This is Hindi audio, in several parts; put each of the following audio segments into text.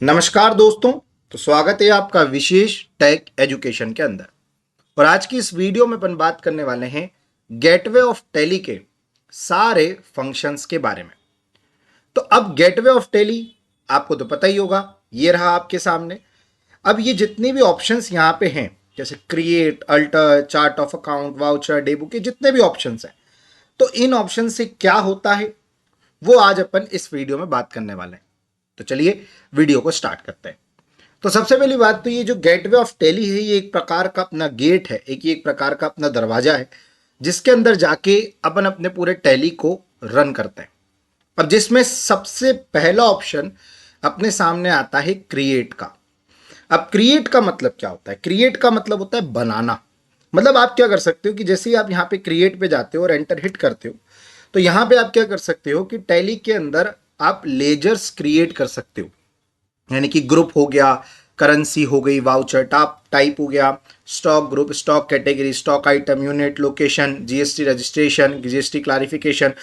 नमस्कार दोस्तों। तो स्वागत है आपका विशेष टेक एजुकेशन के अंदर। और आज की इस वीडियो में अपन बात करने वाले हैं गेटवे ऑफ टेली के सारे फंक्शंस के बारे में। तो अब गेटवे ऑफ टेली आपको तो पता ही होगा, ये रहा आपके सामने। अब ये जितने भी ऑप्शंस यहाँ पे हैं, जैसे create, alter, chart of account, voucher, day book, ये जितने भी ऑप्शंस हैं, तो इन ऑप्शन से क्या होता है वो आज अपन इस वीडियो में बात करने वाले हैं। तो चलिए वीडियो को स्टार्ट करते हैं। तो सबसे पहली बात तो ये जो गेटवे ऑफ टेली है, ये एक प्रकार का अपना गेट है, एक प्रकार का अपना दरवाजा है जिसके अंदर जाके अपन अपने पूरे टेली को रन करते हैं। अब जिसमें सबसे पहला ऑप्शन अपने सामने आता है क्रिएट का। अब क्रिएट का मतलब क्या होता है? क्रिएट का मतलब होता है बनाना। मतलब आप क्या कर सकते हो कि जैसे ही आप यहाँ पे क्रिएट पे जाते हो और एंटर हिट करते हो, तो यहाँ पे आप क्या कर सकते हो कि टैली के अंदर आप लेजर्स क्रिएट कर सकते हो। यानी कि ग्रुप हो गया, करेंसी हो गई, वाउचर टाइप हो गया, stock group, stock category, stock item, unit, location, GST registration, GST clarification.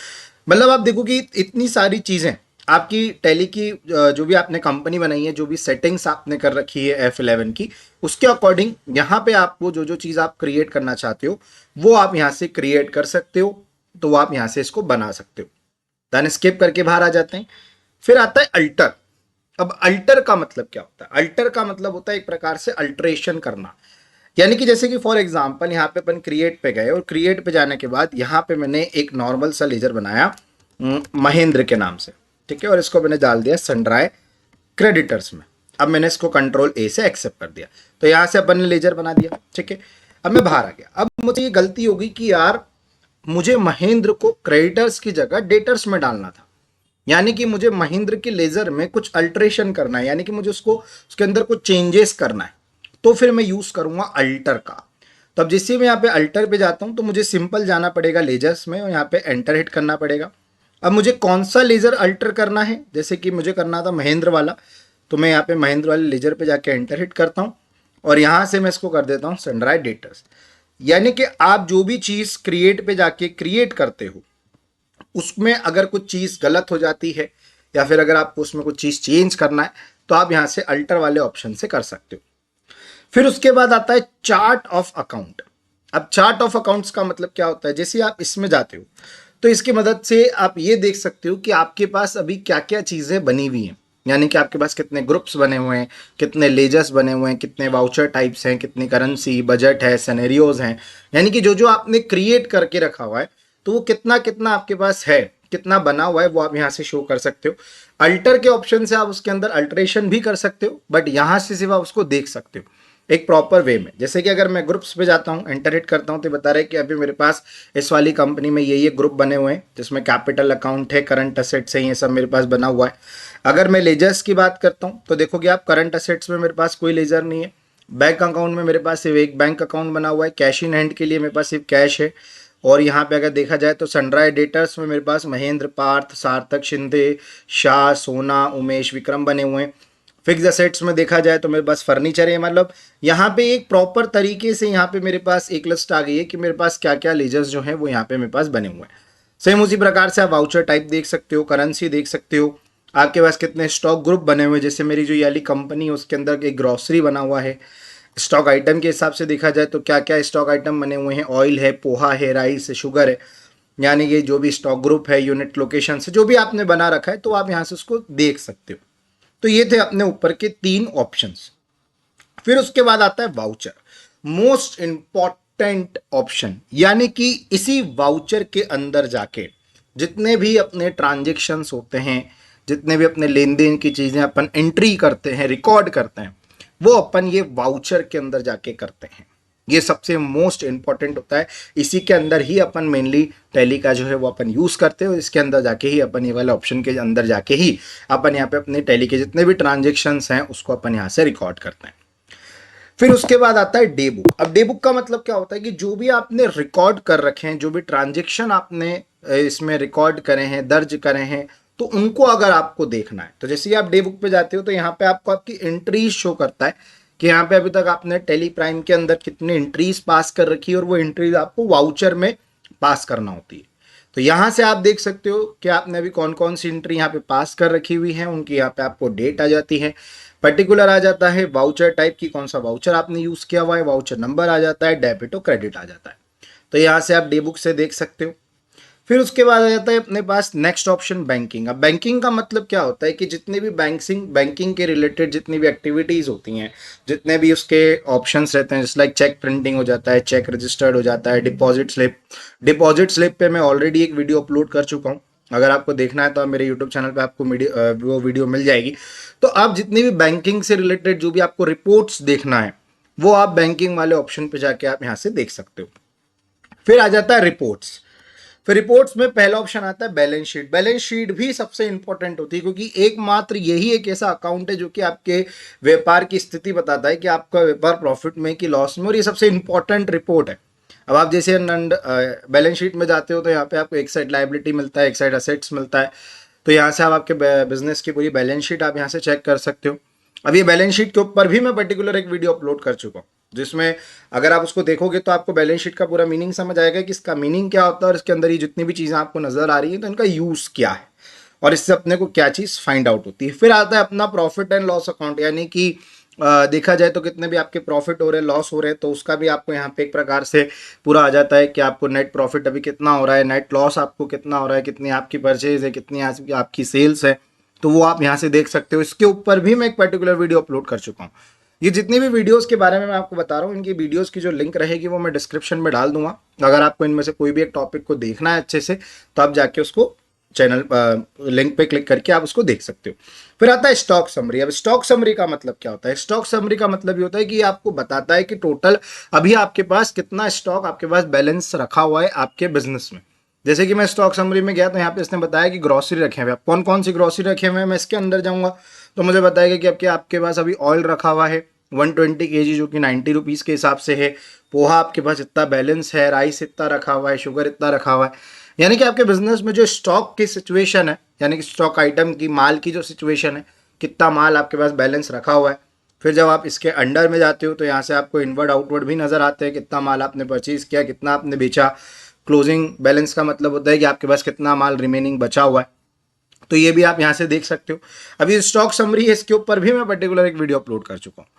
मतलब आप देखो कि इतनी सारी चीज़ें आपकी टैली की जो भी आपने कंपनी बनाई है, जो भी सेटिंग्स आपने कर रखी है F11 की, उसके अकॉर्डिंग यहाँ पे आपको जो जो चीज़ आप क्रिएट करना चाहते हो वो आप यहाँ से क्रिएट कर सकते हो। तो आप यहाँ से इसको बना सकते हो। देन स्किप करके बाहर आ जाते हैं। फिर आता है अल्टर। अब अल्टर का मतलब क्या होता है? अल्टर का मतलब होता है एक प्रकार से अल्ट्रेशन करना। यानी कि जैसे कि फॉर एग्जांपल यहाँ पे अपन क्रिएट पे गए और क्रिएट पे जाने के बाद यहाँ पे मैंने एक नॉर्मल सा लेजर बनाया महेंद्र के नाम से, ठीक है, और इसको मैंने डाल दिया सनड्राई क्रेडिटर्स में। अब मैंने इसको कंट्रोल ए से एक्सेप्ट कर दिया, तो यहाँ से अपन ने लेजर बना दिया, ठीक है। अब मैं बाहर आ गया। अब मुझे ये गलती होगी कि यार मुझे महेंद्र को क्रेडिटर्स की जगह डेटर्स में डालना था। यानी कि मुझे महेंद्र के लेजर में कुछ अल्ट्रेशन करना है, यानी कि मुझे उसको उसके अंदर कुछ चेंजेस करना है। तो फिर मैं यूज करूंगा अल्टर का। तो अब जिससे मैं यहाँ पे अल्टर पे जाता हूँ तो मुझे सिंपल जाना पड़ेगा लेजर्स में और यहाँ पे एंटर हिट करना पड़ेगा। अब मुझे कौन सा लेजर अल्टर करना है, जैसे कि मुझे करना था महेंद्र वाला, तो मैं यहाँ पे महेंद्र वाले लेजर पे जाके एंटर हिट करता हूँ और यहाँ से मैं इसको कर देता हूँ सनड्राई डेटर्स। यानी कि आप जो भी चीज़ क्रिएट पे जाके क्रिएट करते हो उसमें अगर कुछ चीज़ गलत हो जाती है या फिर अगर आपको उसमें कुछ चीज़ चेंज करना है तो आप यहाँ से अल्टर वाले ऑप्शन से कर सकते हो। फिर उसके बाद आता है चार्ट ऑफ अकाउंट। अब चार्ट ऑफ अकाउंट्स का मतलब क्या होता है? जैसे आप इसमें जाते हो तो इसकी मदद से आप ये देख सकते हो कि आपके पास अभी क्या क्या चीज़ें बनी हुई हैं। यानी कि आपके पास कितने ग्रुप्स बने हुए हैं, कितने लेजर्स बने हुए हैं, कितने वाउचर टाइप्स हैं, कितनी करेंसी, बजट है, सिनेरियोज हैं। यानी कि जो जो आपने क्रिएट करके रखा हुआ है तो वो कितना कितना आपके पास है, कितना बना हुआ है, वो आप यहाँ से शो कर सकते हो। अल्टर के ऑप्शन से आप उसके अंदर अल्टरेशन भी कर सकते हो, बट यहाँ से सिर्फ आप उसको देख सकते हो एक प्रॉपर वे में। जैसे कि अगर मैं ग्रुप्स पे जाता हूँ, एंटर हिट करता हूँ, तो बता रहे कि अभी मेरे पास इस वाली कंपनी में ये ग्रुप बने हुए हैं जिसमें कैपिटल अकाउंट है, करंट असेट्स है, ये सब मेरे पास बना हुआ है। अगर मैं लेजर्स की बात करता हूँ तो देखोगे आप करंट असेट्स में मेरे पास कोई लेजर नहीं है। बैंक अकाउंट में मेरे पास सिर्फ एक बैंक अकाउंट बना हुआ है। कैश इन हैंड के लिए मेरे पास सिर्फ कैश है। और यहाँ पे अगर देखा जाए तो सनड्राई डेटर्स में मेरे पास महेंद्र, पार्थ, सार्थक, शिंदे, शाह, सोना, उमेश, विक्रम बने हुए हैं। फिक्स असेट्स में देखा जाए तो मेरे पास फर्नीचर है। मतलब यहाँ पे एक प्रॉपर तरीके से यहाँ पे मेरे पास एक लिस्ट आ गई है कि मेरे पास क्या क्या लेजर्स जो हैं वो यहाँ पे मेरे पास बने हुए हैं। सेम उसी प्रकार से आप वाउचर टाइप देख सकते हो, करेंसी देख सकते हो, आपके पास कितने स्टॉक ग्रुप बने हुए हैं। जैसे मेरी जो ये वाली कंपनी है उसके अंदर एक ग्रॉसरी बना हुआ है। स्टॉक आइटम के हिसाब से देखा जाए तो क्या क्या स्टॉक आइटम बने हुए हैं, ऑयल है, पोहा है, राइस है, शुगर है। यानी कि जो भी स्टॉक ग्रुप है, यूनिट, लोकेशन से जो भी आपने बना रखा है तो आप यहाँ से उसको देख सकते हो। तो ये थे अपने ऊपर के 3 ऑप्शंस। फिर उसके बाद आता है वाउचर, मोस्ट इंपॉर्टेंट ऑप्शन। यानी कि इसी वाउचर के अंदर जाके जितने भी अपने ट्रांजेक्शन्स होते हैं, जितने भी अपने लेन देन की चीज़ें अपन एंट्री करते हैं, रिकॉर्ड करते हैं, वो अपन ये वाउचर के अंदर जाके करते हैं। ये सबसे मोस्ट इंपॉर्टेंट होता है। इसी के अंदर ही अपन मेनली टैली का जो है वो अपन यूज़ करते हो। इसके अंदर जाके ही अपन ये वाले ऑप्शन के अंदर जाके ही अपन यहाँ पे अपने टैली के जितने भी ट्रांजेक्शन्स हैं उसको अपन यहाँ से रिकॉर्ड करते हैं। फिर उसके बाद आता है डे बुक। अब डे बुक का मतलब क्या होता है कि जो भी आपने रिकॉर्ड कर रखे हैं, जो भी ट्रांजेक्शन आपने इसमें रिकॉर्ड करे हैं, दर्ज करे हैं, तो उनको अगर आपको देखना है तो जैसे ही आप डे बुक पे जाते हो तो यहाँ पे आपको आपकी एंट्रीज शो करता है कि यहाँ पे अभी तक आपने टेली प्राइम के अंदर कितनी एंट्रीज पास कर रखी है और वो एंट्रीज आपको वाउचर में पास करना होती है। तो यहाँ से आप देख सकते हो कि आपने अभी कौन कौन सी एंट्री यहाँ पे पास कर रखी हुई है, उनकी यहाँ पे आपको डेट आ जाती है, पर्टिकुलर आ जाता है, वाउचर टाइप की कौन सा वाउचर आपने यूज किया हुआ है, वाउचर नंबर आ जाता है, डेबिट और क्रेडिट आ जाता है। तो यहाँ से आप डे बुक से देख सकते हो। फिर उसके बाद आ जाता है अपने पास नेक्स्ट ऑप्शन बैंकिंग। अब बैंकिंग का मतलब क्या होता है कि जितने भी बैंकिंग के रिलेटेड जितनी भी एक्टिविटीज़ होती हैं, जितने भी उसके ऑप्शंस रहते हैं, जैसे लाइक चेक प्रिंटिंग हो जाता है, चेक रजिस्टर्ड हो जाता है, डिपॉजिट स्लिप पे मैं ऑलरेडी एक वीडियो अपलोड कर चुका हूँ। अगर आपको देखना है तो आप मेरे यूट्यूब चैनल पे आपको वो वीडियो मिल जाएगी। तो आप जितनी भी बैंकिंग से रिलेटेड जो भी आपको रिपोर्ट्स देखना है, वो आप बैंकिंग वाले ऑप्शन पे जाके आप यहाँ से देख सकते हो। फिर आ जाता है रिपोर्ट्स। फिर रिपोर्ट्स में पहला ऑप्शन आता है बैलेंस शीट। बैलेंस शीट भी सबसे इंपॉर्टेंट होती है, क्योंकि एकमात्र यही एक ऐसा अकाउंट है जो कि आपके व्यापार की स्थिति बताता है कि आपका व्यापार प्रॉफिट में कि लॉस में, और ये सबसे इंपॉर्टेंट रिपोर्ट है। अब आप जैसे बैलेंस शीट में जाते हो तो यहाँ पे आपको एक साइड लायबिलिटी मिलता है, एक साइड असेट्स मिलता है। तो यहाँ से आप आपके बिजनेस की पूरी बैलेंस शीट आप यहाँ से चेक कर सकते हो। अब ये बैलेंस शीट के ऊपर भी मैं पर्टिकुलर एक वीडियो अपलोड कर चुका हूँ, जिसमें अगर आप उसको देखोगे तो आपको बैलेंस शीट का पूरा मीनिंग समझ आएगा कि इसका मीनिंग क्या होता है, और इसके अंदर ये जितनी भी चीज़ें आपको नजर आ रही है तो इनका यूज़ क्या है, और इससे अपने को क्या चीज़ फाइंड आउट होती है। फिर आता है अपना प्रॉफिट एंड लॉस अकाउंट, यानी कि देखा जाए तो कितने भी आपके प्रॉफिट हो रहे हैं, लॉस हो रहे हैं, तो उसका भी आपको यहाँ पे एक प्रकार से पूरा आ जाता है कि आपको नेट प्रॉफिट अभी कितना हो रहा है, नेट लॉस आपको कितना हो रहा है, कितनी आपकी परचेज है, कितनी आपकी सेल्स है, तो वो आप यहाँ से देख सकते हो। इसके ऊपर भी मैं एक पर्टिकुलर वीडियो अपलोड कर चुका हूँ। ये जितनी भी वीडियोस के बारे में मैं आपको बता रहा हूँ, इनकी वीडियोस की जो लिंक रहेगी वो मैं डिस्क्रिप्शन में डाल दूंगा। अगर आपको इनमें से कोई भी एक टॉपिक को देखना है अच्छे से, तो आप जाके उसको चैनल लिंक पे क्लिक करके आप उसको देख सकते हो। फिर आता है स्टॉक समरी। अब स्टॉक समरी का मतलब क्या होता है? स्टॉक समरी का मतलब ये होता है कि आपको बताता है कि टोटल अभी आपके पास कितना स्टॉक आपके पास बैलेंस रखा हुआ है आपके बिजनेस में। जैसे कि मैं स्टॉक समरी में गया तो यहाँ पे इसने बताया कि ग्रोसरी रखे हुए हैं। कौन कौन सी ग्रोसरी रखे हुए हैं, मैं इसके अंदर जाऊंगा तो मुझे बताएगा कि आपके पास अभी ऑयल रखा हुआ है 120 kg, जो कि 90 रुपीज़ के हिसाब से है। पोहा आपके पास इतना बैलेंस है, राइस इतना रखा हुआ है, शुगर इतना रखा हुआ है। यानी कि आपके बिजनेस में जो स्टॉक की सिचुएशन है, यानी कि स्टॉक आइटम की माल की जो सिचुएशन है, कितना माल आपके पास बैलेंस रखा हुआ है। फिर जब आप इसके अंडर में जाते हो तो यहाँ से आपको इनवर्ड आउटवर्ड भी नजर आते हैं, कितना माल आपने परचेज किया, कितना आपने बेचा। क्लोजिंग बैलेंस का मतलब होता है कि आपके पास कितना माल रिमेनिंग बचा हुआ है, तो ये भी आप यहाँ से देख सकते हो। अभी स्टॉक समरी है, इसके ऊपर भी मैं पर्टिकुलर एक वीडियो अपलोड कर चुका हूँ।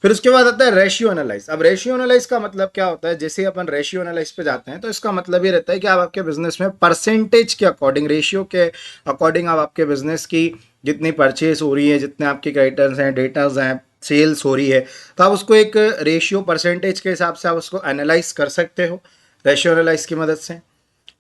फिर उसके बाद आता है रेशियो एनालाइज। अब रेशियो एनालाइज का मतलब क्या होता है? जैसे अपन रेशियो एनालाइज पे जाते हैं तो इसका मतलब ये रहता है कि आप आपके बिजनेस में परसेंटेज के अकॉर्डिंग, रेशियो के अकॉर्डिंग आप आपके बिजनेस की जितनी परचेज हो रही है, जितने आपके क्रेडिटर्स हैं, डेटर्स हैं, सेल्स हो रही है, तो आप उसको एक रेशियो परसेंटेज के हिसाब से आप उसको एनालाइज कर सकते हो रेशियो एनालाइज की मदद से।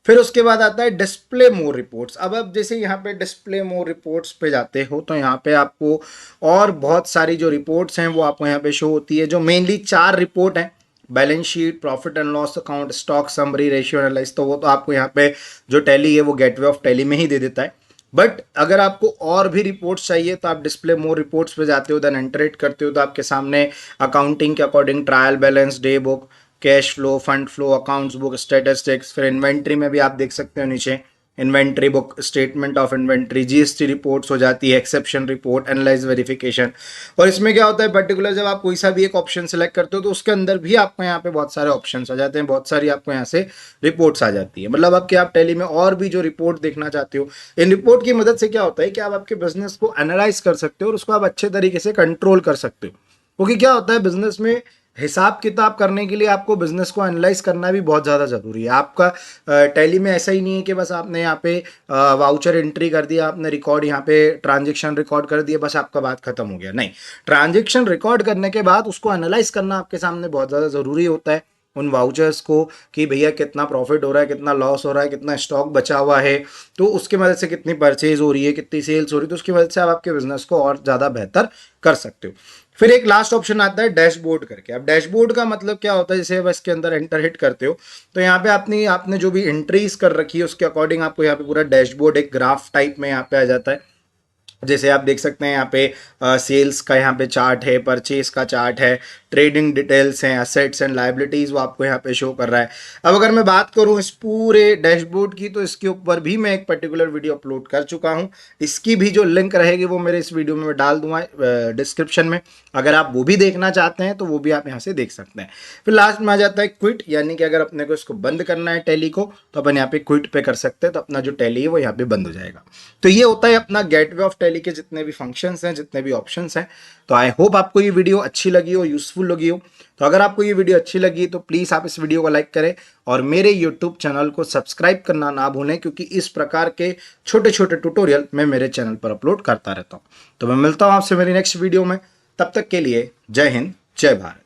फिर उसके बाद आता है डिस्प्ले मोर रिपोर्ट्स। अब जैसे यहाँ पे डिस्प्ले मोर रिपोर्ट्स पे जाते हो तो यहाँ पे आपको और बहुत सारी जो रिपोर्ट्स हैं वो आपको यहाँ पे शो होती है, जो मेनली 4 रिपोर्ट हैं: balance sheet, profit and loss account, stock summary, ratio analyse. तो वो तो आपको यहाँ पे जो टैली है वो गेटवे ऑफ टैली में ही दे देता है। बट अगर आपको और भी रिपोर्ट्स चाहिए तो आप डिस्प्ले मोर रिपोर्ट्स पे जाते हो, देन एंटर इट करते हो, तो आपके सामने अकाउंटिंग के according trial balance, day book, cash flow, fund flow, accounts book, statistics. फिर इन्वेंट्री में भी आप देख सकते हो नीचे inventory book, statement of inventory, GST reports हो जाती है, एक्सेप्शन रिपोर्ट, एनालाइज, वेरिफिकेशन। और इसमें क्या होता है, पर्टिकुलर जब आप कोई सा भी एक ऑप्शन सेलेक्ट करते हो तो उसके अंदर भी आपको यहाँ पे बहुत सारे ऑप्शन आ जाते हैं, बहुत सारी आपको यहाँ से रिपोर्ट्स आ जाती है। मतलब आपके आप टैली में और भी जो रिपोर्ट देखना चाहते हो, इन रिपोर्ट की मदद से क्या होता है कि आप आपके बिजनेस को एनालाइज कर सकते हो और उसको आप अच्छे तरीके से कंट्रोल कर सकते हो। क्योंकि क्या होता है, बिजनेस में हिसाब किताब करने के लिए आपको बिजनेस को एनालाइज करना भी बहुत ज़्यादा ज़रूरी है। आपका टैली में ऐसा ही नहीं है कि बस आपने यहाँ पे वाउचर एंट्री कर दिया, आपने रिकॉर्ड यहाँ पे ट्रांजेक्शन रिकॉर्ड कर दिया, बस आपका बात खत्म हो गया। नहीं, ट्रांजेक्शन रिकॉर्ड करने के बाद उसको एनालाइज करना आपके सामने बहुत ज़्यादा ज़रूरी होता है, उन वाउचर्स को, कि भैया कितना प्रॉफिट हो रहा है, कितना लॉस हो रहा है, कितना स्टॉक बचा हुआ है, तो उसकी मदद से कितनी परचेज हो रही है, कितनी सेल्स हो रही है, तो उसकी मदद से आप आपके बिजनेस को और ज़्यादा बेहतर कर सकते हो। फिर एक लास्ट ऑप्शन आता है डैशबोर्ड करके। अब डैशबोर्ड का मतलब क्या होता है, जैसे अब इसके अंदर एंटर हिट करते हो तो यहाँ पे आपने जो भी एंट्रीज कर रखी है उसके अकॉर्डिंग आपको यहाँ पे पूरा डैशबोर्ड एक ग्राफ टाइप में यहाँ पे आ जाता है। जैसे आप देख सकते हैं यहाँ पे सेल्स का यहाँ पे चार्ट है, परचेज का चार्ट है, ट्रेडिंग डिटेल्स हैं, असेट्स एंड लायबिलिटीज वो आपको यहाँ पे शो कर रहा है। अब अगर मैं बात करूँ इस पूरे डैशबोर्ड की, तो इसके ऊपर भी मैं एक पर्टिकुलर वीडियो अपलोड कर चुका हूँ। इसकी भी जो लिंक रहेगी वो मेरे इस वीडियो में मैं डाल दूंगा डिस्क्रिप्शन में। अगर आप वो भी देखना चाहते हैं तो वो भी आप यहाँ से देख सकते हैं। फिर लास्ट में आ जाता है क्विट, यानी कि अगर अपने को इसको बंद करना है टैली को, तो अपन यहाँ पे क्विट पे कर सकते हैं, तो अपना जो टैली है वो यहाँ पे बंद हो जाएगा। तो ये होता है अपना गेटवे ऑफ टैली के जितने भी फंक्शंस हैं, जितने भी ऑप्शंस हैं। तो आई होप आपको ये वीडियो अच्छी लगी हो, यूजफुल लगी हो। तो अगर आपको ये वीडियो अच्छी लगी तो प्लीज़ आप इस वीडियो को लाइक करें और मेरे यूट्यूब चैनल को सब्सक्राइब करना ना भूलें, क्योंकि इस प्रकार के छोटे छोटे ट्यूटोरियल मैं मेरे चैनल पर अपलोड करता रहता हूँ। तो मैं मिलता हूँ आपसे मेरी नेक्स्ट वीडियो में। तब तक के लिए जय हिंद, जय भारत।